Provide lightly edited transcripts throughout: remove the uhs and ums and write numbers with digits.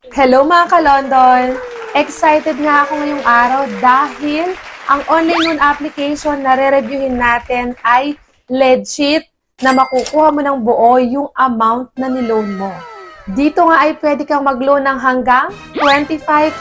Hello mga ka-London! Excited nga ako ngayong araw dahil ang online loan application na re-reviewin natin ay legit na makukuha mo ng buo yung amount na niloan mo. Dito nga ay pwede kang mag-loan ng hanggang 25,000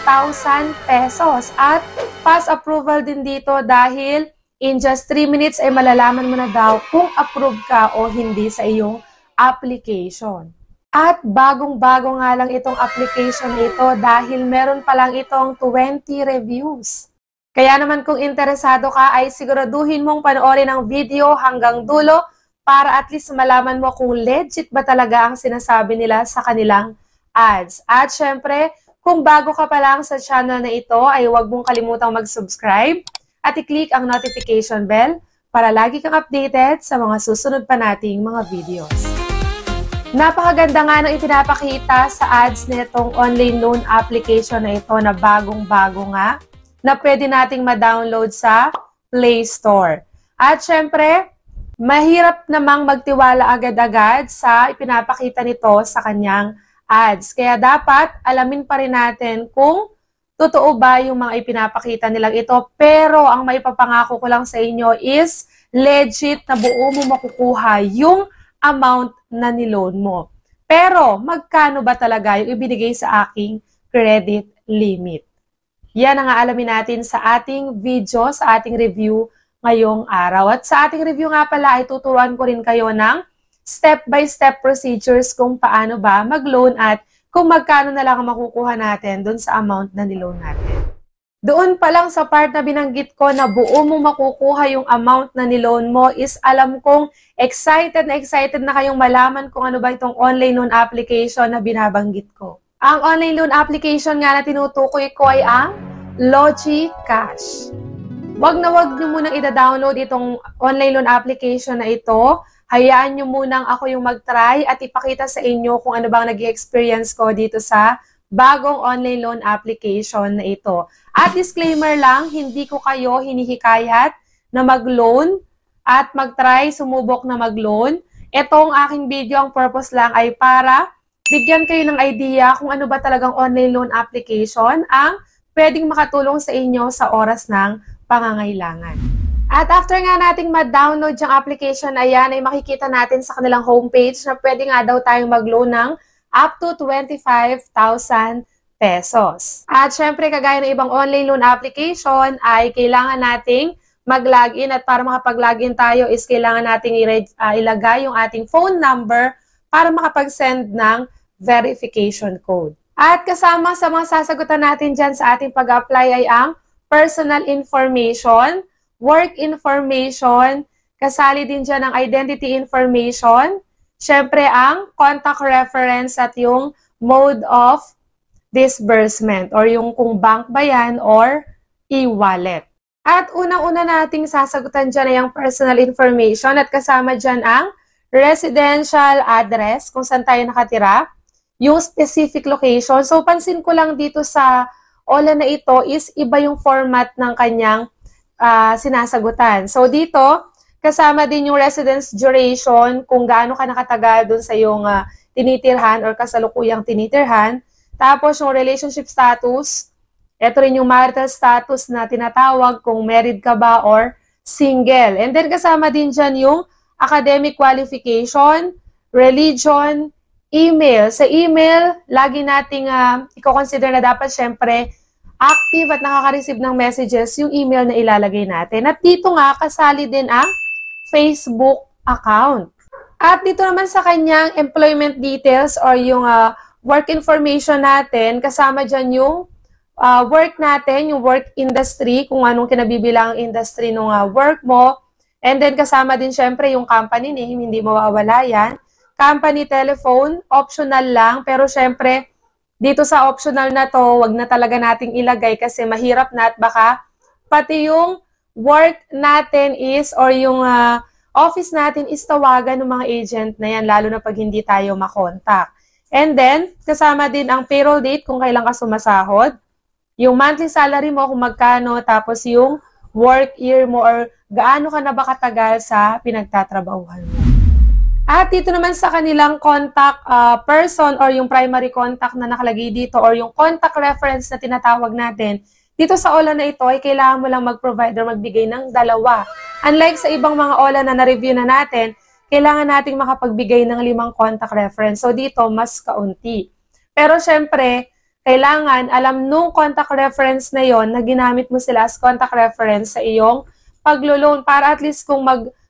pesos at fast approval din dito dahil in just 3 minutes ay malalaman mo na daw kung approved ka o hindi sa iyong application. At bagong-bago nga lang itong application na ito dahil meron pa lang itong 20 reviews. Kaya naman kung interesado ka ay siguraduhin mong panoorin ang video hanggang dulo para at least malaman mo kung legit ba talaga ang sinasabi nila sa kanilang ads. At syempre, kung bago ka pa lang sa channel na ito ay huwag mong kalimutang mag-subscribe at i-click ang notification bell para lagi kang updated sa mga susunod pa nating mga videos. Napakaganda nga ng ipinapakita sa ads nitong online loan application na ito na bagong-bago nga na pwede nating ma-download sa Play Store. At syempre, mahirap namang magtiwala agad-agad sa ipinapakita nito sa kanyang ads. Kaya dapat alamin pa rin natin kung totoo ba yung mga ipinapakita nilang ito. Pero ang maipapangako ko lang sa inyo is legit na buo mo makukuha yung amount na niloan mo. Pero, magkano ba talaga yung ibinigay sa aking credit limit? Yan ang alamin natin sa ating video, sa ating review ngayong araw. At sa ating review nga pala ay tuturuan ko rin kayo ng step-by-step procedures kung paano ba mag-loan at kung magkano na lang ang makukuha natin dun sa amount na niloan natin. Doon pa lang sa part na binanggit ko na buo mo makukuha yung amount na niloan mo is alam kong excited na kayong malaman kung ano ba itong online loan application na binabanggit ko. Ang online loan application nga na tinutukoy ko ay ang Logi Cash. Wag nyo munang ida-download itong online loan application na ito. Hayaan nyo munang ako yung mag-try at ipakita sa inyo kung ano bang nag-experience ko dito sa bagong online loan application na ito. At disclaimer lang, hindi ko kayo hinihikayat na mag-loan at mag-try, sumubok na mag-loan. Itong aking video, ang purpose lang ay para bigyan kayo ng idea kung ano ba talagang online loan application ang pwedeng makatulong sa inyo sa oras ng pangangailangan. At after nga nating ma-download yung application na yan, ay makikita natin sa kanilang homepage na pwede nga daw tayong mag-loan ng up to 25,000 pesos. At syempre, kagaya ng ibang online loan application, ay kailangan nating mag-login at para makapag-login tayo is kailangan nating ilagay yung ating phone number para makapag-send ng verification code. At kasama sa mga sasagutan natin dyan sa ating pag-apply ay ang personal information, work information, kasali din dyan ang identity information, syempre ang contact reference at yung mode of disbursement or yung kung bank ba yan or e-wallet. At unang-una nating sasagutan dyan ay ang personal information at kasama dyan ang residential address kung saan tayo nakatira, yung specific location. So pansin ko lang dito sa OLA na ito is iba yung format ng kanyang sinasagutan. So dito, kasama din yung residence duration, kung gaano ka nakatagal dun sa iyong tinitirhan or kasalukuyang tinitirhan. Tapos yung relationship status, ito rin yung marital status na tinatawag kung married ka ba or single. And then kasama din dyan yung academic qualification, religion, email. Sa email, lagi nating i-consider na dapat syempre active at nakaka-receive ng messages yung email na ilalagay natin. At dito nga, kasali din ang Facebook account. At dito naman sa kanyang employment details or yung work information natin, kasama dyan yung work natin, yung work industry, kung anong kinabibilang industry ng work mo. And then kasama din syempre yung company name, hindi mawawala yan. Company telephone, optional lang, pero syempre dito sa optional na to, wag na talaga nating ilagay kasi mahirap na at baka pati yung work natin is or yung office natin is tawagan ng mga agent na yan, lalo na pag hindi tayo makontak. And then, kasama din ang payroll date kung kailan ka sumasahod, yung monthly salary mo kung magkano, tapos yung work year mo or gaano ka na ba katagal sa pinagtatrabahuhan mo. At dito naman sa kanilang contact person or yung primary contact na nakalagay dito or yung contact reference na tinatawag natin, dito sa OLA na ito ay kailangan mo lang mag-provide or magbigay ng dalawa. Unlike sa ibang mga OLA na na-review na natin, kailangan nating makapagbigay ng 5 contact reference. So dito, mas kaunti. Pero syempre, kailangan alam nung contact reference na yon na ginamit mo sila as contact reference sa iyong paglo-loan para at least kung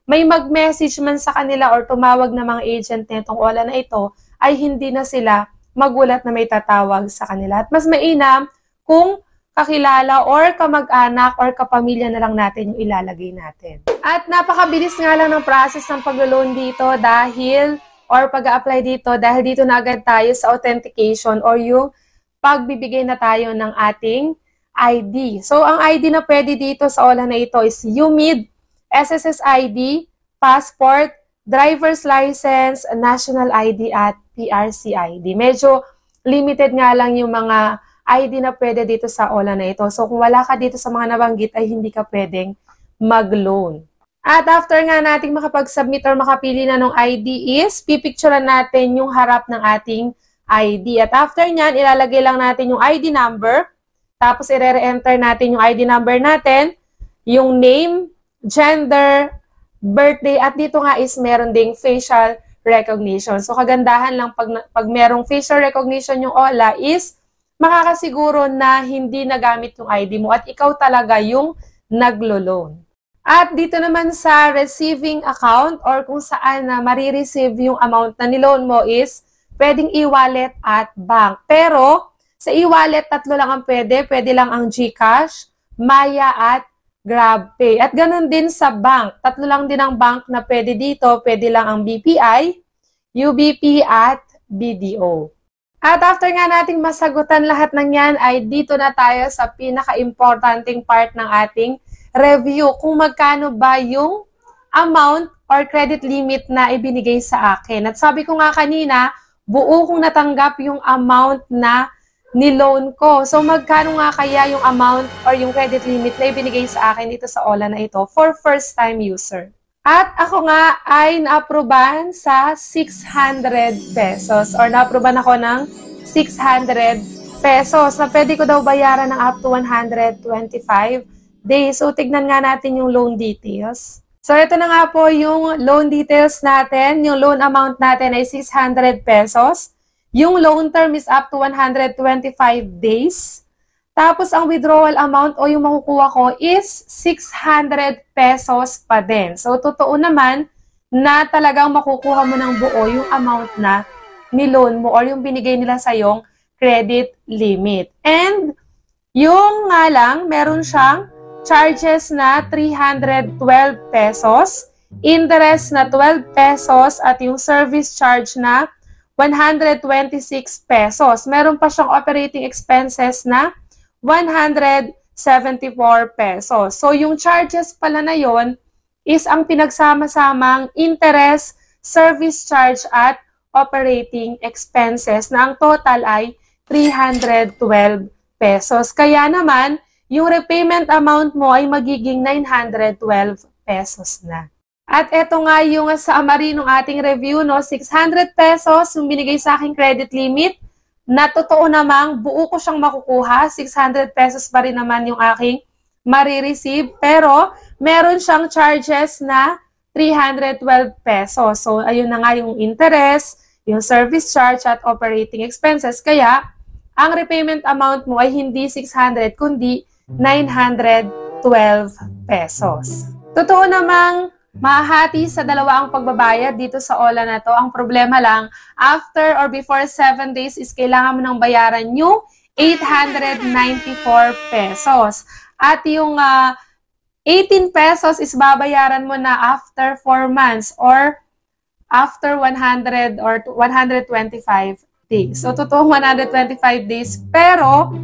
may mag-message man sa kanila or tumawag na mga agent nitong OLA na ito, ay hindi na sila magulat na may tatawag sa kanila. At mas mainam kung kakilala or kamag-anak or kapamilya na lang natin yung ilalagay natin. At napakabilis nga lang ng process ng paglo-loan dito dahil or pag-a-apply dito dahil dito na agad tayo sa authentication or yung pagbibigay na tayo ng ating ID. So, ang ID na pwede dito sa OLA na ito is UMID, SSS ID, passport, driver's license, national ID at PRC ID. Medyo limited nga lang yung mga ID na pwede dito sa OLA na ito. So, kung wala ka dito sa mga nabanggit ay hindi ka pwedeng mag-loan. At after nga nating makapag-submit or makapili na ng ID is, pipicturean natin yung harap ng ating ID. At after nyan, ilalagay lang natin yung ID number. Tapos, i-re-enter natin yung ID number natin, yung name, gender, birthday, at dito nga is meron ding facial recognition. So, kagandahan lang pag merong facial recognition yung OLA is makakasiguro na hindi nagamit yung ID mo at ikaw talaga yung naglo-loan. At dito naman sa receiving account or kung saan na marireceive yung amount na niloan mo is pwedeng e-wallet at bank. Pero sa e-wallet, 3 lang ang pwede. Pwede lang ang GCash, Maya at GrabPay. At ganun din sa bank. 3 lang din ang bank na pwede dito. Pwede lang ang BPI, UBP at BDO. At after nga nating masagutan lahat ng yan, ay dito na tayo sa pinaka-importanting part ng ating review. Kung magkano ba yung amount or credit limit na ibinigay sa akin. At sabi ko nga kanina, buo kong natanggap yung amount na ni-loan ko. So, magkano nga kaya yung amount or yung credit limit na ibinigay sa akin dito sa OLA na ito for first-time user? At ako nga ay na-aprobahan sa 600 pesos or na-aprobahan ako ng 600 pesos na pwede ko daw bayaran ng up to 125 days. So, tignan nga natin yung loan details. So, ito na nga po yung loan details natin. Yung loan amount natin ay 600 pesos. Yung loan term is up to 125 days. Tapos, ang withdrawal amount o yung makukuha ko is 600 pesos pa din. So, totoo naman na talagang makukuha mo ng buo yung amount na niloan mo or yung binigay nila sa yung credit limit. And, yung nga lang, meron siyang charges na 312 pesos, interest na 12 pesos, at yung service charge na 126 pesos. Meron pa siyang operating expenses na 174 pesos. So, yung charges pala na yon is ang pinagsama-samang interest, service charge, at operating expenses na ang total ay 312 pesos. Kaya naman, yung repayment amount mo ay magiging 912 pesos na. At eto nga yung summary ng ating review, no? 600 pesos yung binigay sa aking credit limit. Na totoo namang buo ko siyang makukuha. 600 pesos pa rin naman yung aking marireceive. Pero meron siyang charges na 312 pesos. So ayun na nga yung interest, yung service charge at operating expenses. Kaya ang repayment amount mo ay hindi 600 kundi 912 pesos. Totoo namang mahati sa dalawa ang pagbabayad dito sa OLA na to. Ang problema lang, after or before 7 days is kailangan mo nang bayaran yung 894 pesos. At yung 18 pesos is babayaran mo na after 4 months or after 100 or 125 days. So, totoong 125 days. Pero,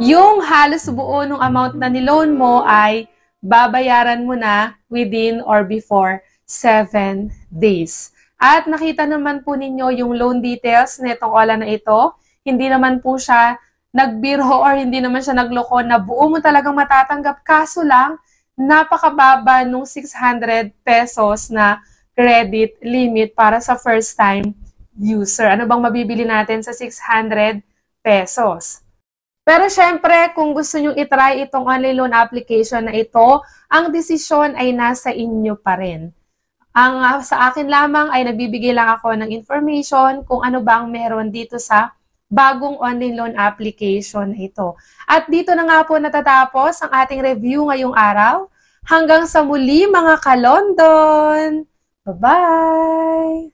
yung halos buo ng amount na niloan mo ay babayaran mo na within or before 7 days. At nakita naman po ninyo yung loan details nitong OLA na ito. Hindi naman po siya nagbiro or hindi naman siya nagloko na buo mo talagang matatanggap. Kaso lang, napakababa nung 600 pesos na credit limit para sa first time user. Ano bang mabibili natin sa 600 pesos? Pero syempre, kung gusto nyo itry itong online loan application na ito, ang desisyon ay nasa inyo pa rin. Ang sa akin lamang ay nagbibigay lang ako ng information kung ano bang meron dito sa bagong online loan application na ito. At dito na nga po natatapos ang ating review ngayong araw. Hanggang sa muli mga ka-London! Bye-bye!